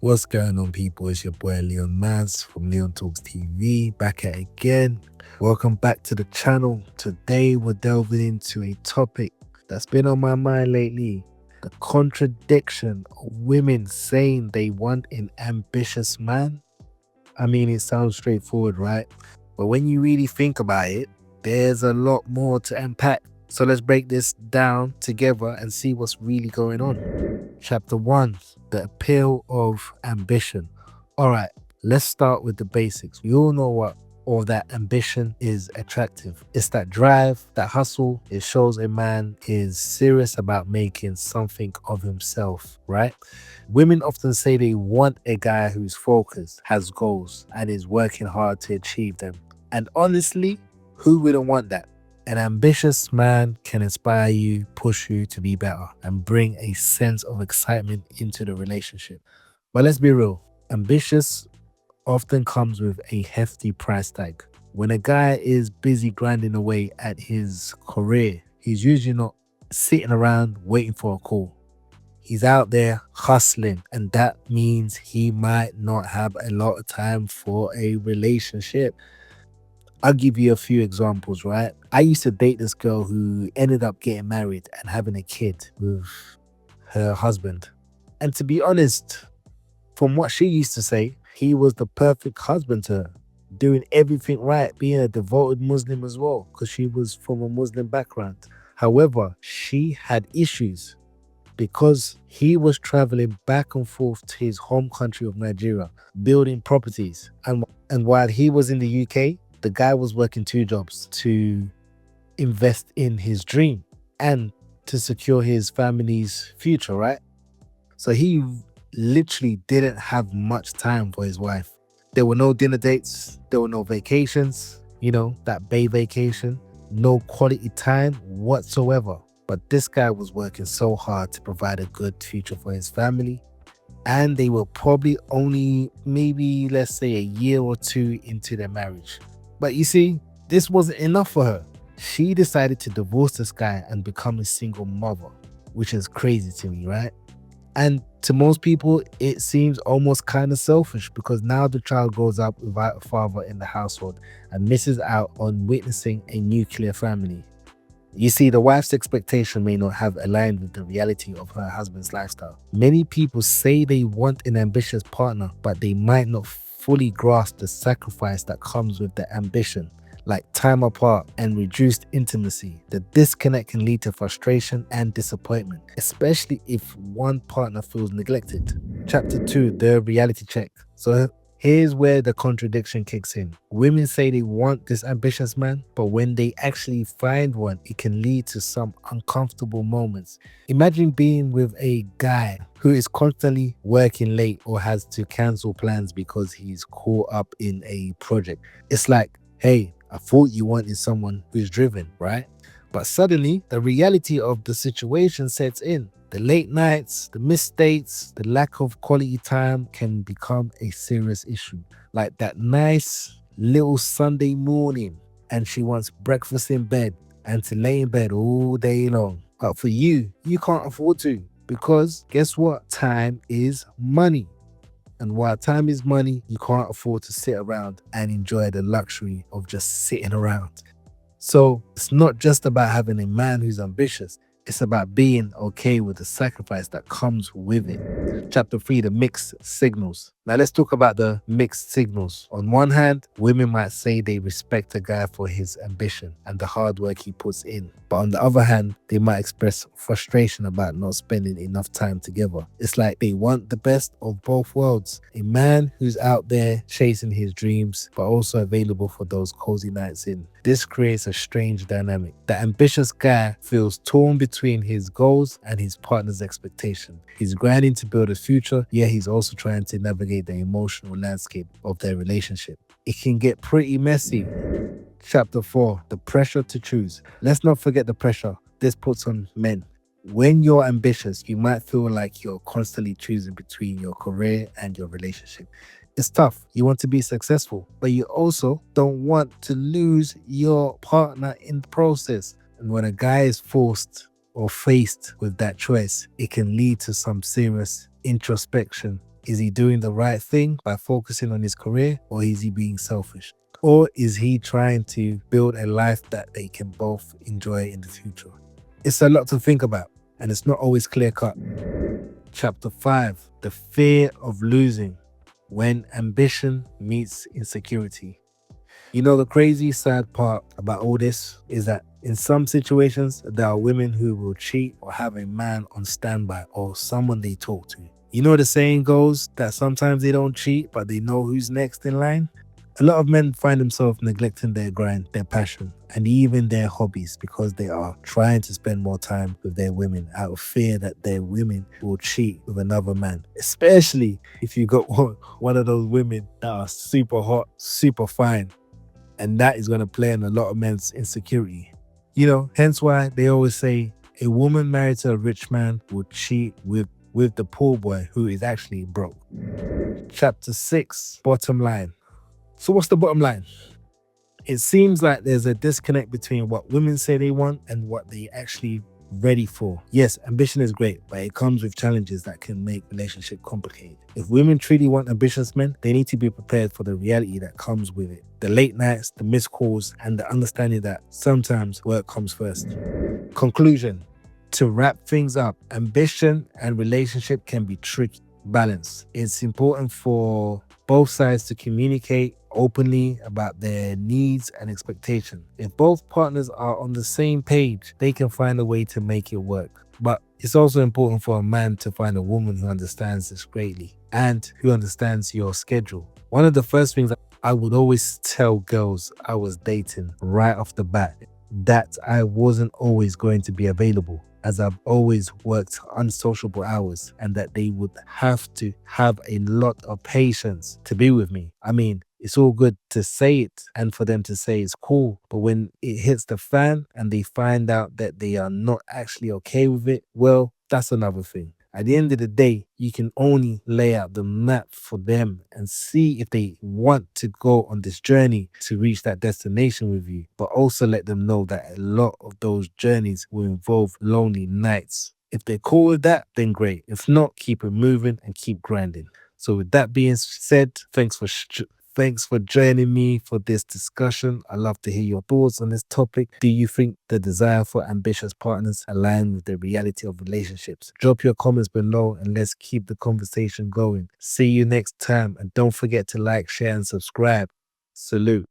What's going on, people? It's your boy Leon Maz from Leon Talks TV, back at it again. Welcome back to the channel. Today we're delving into a topic that's been on my mind lately: the contradiction of women saying they want an ambitious man. I mean, it sounds straightforward, right? But when you really think about it, there's a lot more to unpack. So let's break this down together and see what's really going on. Chapter 1: The Appeal of Ambition. All right, let's start with the basics. We all know what or that ambition is attractive. It's that drive, that hustle. It shows a man is serious about making something of himself, right? Women often say they want a guy who's focused, has goals, and is working hard to achieve them. And honestly, who wouldn't want that? An ambitious man can inspire you, push you to be better, and bring a sense of excitement into the relationship. But let's be real, ambitious often comes with a hefty price tag. When a guy is busy grinding away at his career, he's usually not sitting around waiting for a call. He's out there hustling, and that means he might not have a lot of time for a relationship. I'll give you a few examples, right? I used to date this girl who ended up getting married and having a kid with her husband. And to be honest, from what she used to say, he was the perfect husband to her, doing everything right, being a devoted Muslim as well, because she was from a Muslim background. However, she had issues because he was traveling back and forth to his home country of Nigeria, building properties. And while he was in the UK, the guy was working 2 jobs to invest in his dream and to secure his family's future, right? So he literally didn't have much time for his wife. There were no dinner dates, there were no vacations, that bay vacation, no quality time whatsoever. But this guy was working so hard to provide a good future for his family. And they were probably only maybe, let's say, a year or 2 into their marriage. But you see, this wasn't enough for her. She decided to divorce this guy and become a single mother, which is crazy to me, right? And to most people, it seems almost kind of selfish because now the child grows up without a father in the household and misses out on witnessing a nuclear family. You see, the wife's expectation may not have aligned with the reality of her husband's lifestyle. Many people say they want an ambitious partner, but they might not fully grasp the sacrifice that comes with the ambition, like time apart and reduced intimacy. The disconnect can lead to frustration and disappointment, especially if one partner feels neglected. Chapter 2: The Reality Check. So here's where the contradiction kicks in. Women say they want this ambitious man, but when they actually find one, it can lead to some uncomfortable moments. Imagine being with a guy who is constantly working late or has to cancel plans because he's caught up in a project. It's like, hey, I thought you wanted someone who's driven, right? But suddenly, the reality of the situation sets in. The late nights, the missed dates, the lack of quality time can become a serious issue. Like that nice little Sunday morning, and she wants breakfast in bed and to lay in bed all day long. But for you, you can't afford to, because guess what? Time is money. And while time is money, you can't afford to sit around and enjoy the luxury of just sitting around. So it's not just about having a man who's ambitious, it's about being okay with the sacrifice that comes with it. Chapter 3: The Mixed Signals. Now let's talk about the mixed signals. On one hand, women might say they respect a guy for his ambition and the hard work he puts in. But on the other hand, they might express frustration about not spending enough time together. It's like they want the best of both worlds. A man who's out there chasing his dreams, but also available for those cozy nights in. This creates a strange dynamic. The ambitious guy feels torn between his goals and his partner's expectation. He's grinding to build a future, yet he's also trying to navigate the emotional landscape of their relationship. It can get pretty messy. Chapter 4: The Pressure to Choose. Let's not forget the pressure this puts on men. When you're ambitious, you might feel like you're constantly choosing between your career and your relationship. It's tough. You want to be successful, but you also don't want to lose your partner in the process. And when a guy is forced or faced with that choice, it can lead to some serious introspection Is he doing the right thing by focusing on his career, or is he being selfish? Or is he trying to build a life that they can both enjoy in the future? It's a lot to think about, and it's not always clear cut. Chapter 5: The Fear of Losing, when ambition meets insecurity. You know, the crazy sad part about all this is that in some situations, there are women who will cheat or have a man on standby or someone they talk to. You know, the saying goes that sometimes they don't cheat, but they know who's next in line. A lot of men find themselves neglecting their grind, their passion, and even their hobbies because they are trying to spend more time with their women out of fear that their women will cheat with another man. Especially if you got one of those women that are super hot, super fine, and that is going to play on a lot of men's insecurity. You know, hence why they always say a woman married to a rich man will cheat with the poor boy who is actually broke. Chapter 6: Bottom line. So what's the bottom line? It seems like there's a disconnect between what women say they want and what they actually ready for. Yes, ambition is great, but it comes with challenges that can make relationship complicated. If women truly want ambitious men, they need to be prepared for the reality that comes with it. The late nights, the missed calls, and the understanding that sometimes work comes first. Conclusion. To wrap things up, ambition and relationship can be tricky. Balance. It's important for both sides to communicate openly about their needs and expectations. If both partners are on the same page, they can find a way to make it work. But it's also important for a man to find a woman who understands this greatly and who understands your schedule. One of the first things I would always tell girls I was dating right off the bat, that I wasn't always going to be available, as I've always worked unsociable hours, and that they would have to have a lot of patience to be with me. I mean, it's all good to say it and for them to say it's cool, but when it hits the fan and they find out that they are not actually okay with it, well, that's another thing. At the end of the day, you can only lay out the map for them and see if they want to go on this journey to reach that destination with you, but also let them know that a lot of those journeys will involve lonely nights. If they're cool with that, then great. If not, keep it moving and keep grinding. So with that being said, thanks for joining me for this discussion. I'd love to hear your thoughts on this topic. Do you think the desire for ambitious partners align with the reality of relationships? Drop your comments below and let's keep the conversation going. See you next time, and don't forget to like, share, and subscribe. Salute.